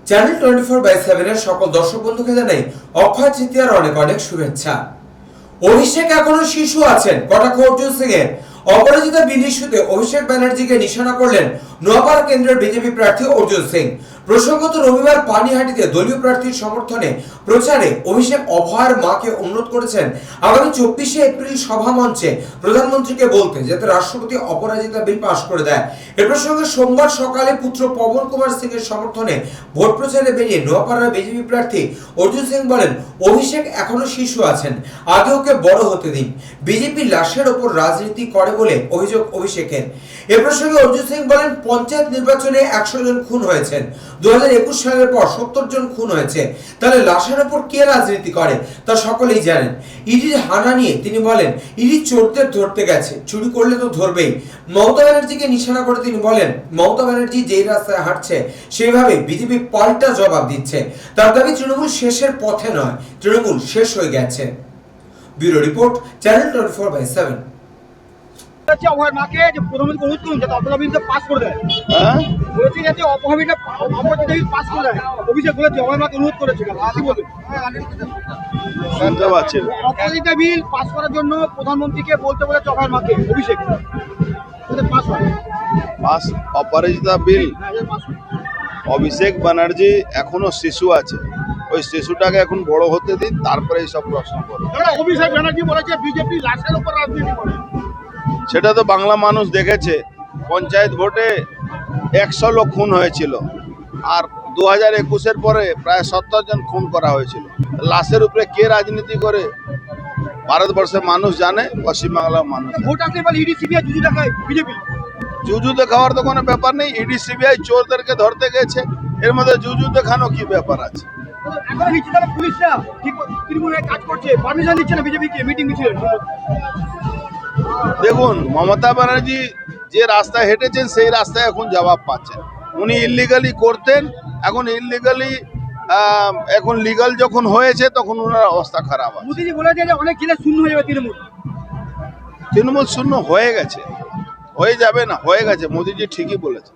Channel 24/7 এর সকল দর্শক বন্ধুকে জানাই অক্ষয় তৃতীয়ার অনেক অনেক শুভেচ্ছা। অভিষেক এখনো শিশু আছেন। কটাক্ষ অর্জুন সিং এর অপরাজিতা বিল ইস্যুতে অভিষেক ব্যানার্জিকে নিশানা করলেন নোয়াপাড়া কেন্দ্রের বিজেপি প্রার্থী অর্জুন সিং। প্রসঙ্গত রবিবার পানিহাটিতে দলীয় প্রার্থীর সমর্থনে প্রচারে অভিষেক অভয়ার মাকে অনুরোধ করেছেন আগামী 24শে এপ্রিল সভা মঞ্চে প্রধানমন্ত্রীকে বলতে, যাতে রাষ্ট্রপতি অপরাজিতা বিল পাশ করে দেয়। এ প্রসঙ্গে সোমবার সকালে পুত্র পবন কুমার সিং এর সমর্থনে ভোট প্রচারে বেরিয়ে নোয়াপাড়ার বিজেপি প্রার্থী অর্জুন সিং বলেন, অভিষেক এখনো শিশু আছেন, আগে ওকে বড় হতে দিন। বিজেপি লাশের ওপর রাজনীতি করে বলে অভিযোগ অভিষেকের। এ প্রসঙ্গে অর্জুন সিং বলেন, পঞ্চায়েত নির্বাচনে 100 জন খুন হয়েছেন, 2021 সালের পর 70 জন খুন হয়েছে, তাহলে লাশের ওপর কে রাজনীতি করে তা সকলেই জানেন। ইডির হানা নিয়ে তিনি বলেন, ইডি চোরদের ধরতে গেছে, চুরি করলে তো ধরবেই। মমতা ব্যানার্জিকে নিশানা করে তিনি বলেন, মমতা ব্যানার্জি যেই রাস্তায় হাঁটছে সেইভাবে বিজেপি পাল্টা জবাব দিচ্ছে। তার দাবি, তৃণমূল শেষের পথে নয়, তৃণমূল শেষ হয়ে গেছে। Bureau report, channel 24/7। অভয়ের মাকে যে প্রধানমন্ত্রী অনুরোধ করুন যাতে অপরাধ বিলটা পাস করে দেয়। বলেছে যাতে অপরাধ বিলটা পাস করে দেয়। অভিষেক বলেছে অভয়ের মাকে অনুরোধ করেছে। কি বলবেন? শুনতে পাচ্ছেন? অপরাধিতা বিল পাস করার জন্য প্রধানমন্ত্রীকে বলতে বলেছে অভয়ের মাকে অভিষেক, যাতে পাস হয়। পাস অপরাজিতা বিল। হ্যাঁ, যাতে পাস হয়। অভিষেক ব্যানার্জি এখনো শিশু আছে, ওই শিশুটাকে এখন বড় হতে দিন, তারপরে এইসব প্রশ্ন করুন। দাদা, অভিষেক ব্যানার্জি বলেছে বিজেপি লাশের উপর রাজনীতি করে। সেটা তো বাংলা মানুষ দেখেছে। পঞ্চায়েত ভোটে 100 লোক খুন হয়েছিল, আর 2021-এর পরে প্রায় 70 জন খুন করা হয়েছিল। লাশের উপরে কে রাজনীতি করে ভারতবর্ষের মানুষ জানে, পশ্চিমবাংলার মানুষ জানে। ভোট আসলে বলে ইডি সিবিআই জুজু দেখায় বিজেপি। জুজু দেখাওয়ার তো কোনো ব্যাপার নেই। ইডি সিবিআই চোরদেরকে ধরতে গেছে, এর মধ্যে জুজু দেখানো কি ব্যাপার আছে? এখন নিচে তারা পুলিশরা ঠিক তৃণমূলের কাজ করছে, পারমিশন দিচ্ছে না বিজেপিকে মিটিং মিছিলের। দেখুন, মমতা ব্যানার্জি যে রাস্তায় হেঁটেছেন সেই রাস্তায় এখন জবাব পাচ্ছেন। উনি ইলিগালি করতেন, এখন ইলিগালি এখন লিগাল যখন হয়েছে তখন ওনার অবস্থা খারাপ আছে। মোদীজি বলেছে যে অনেক জেলা শূন্য হয়ে যাবে তৃণমূল। তৃণমূল শূন্য হয়ে গেছে, হয়ে যাবে না, হয়ে গেছে। মোদীজি ঠিকই বলেছে।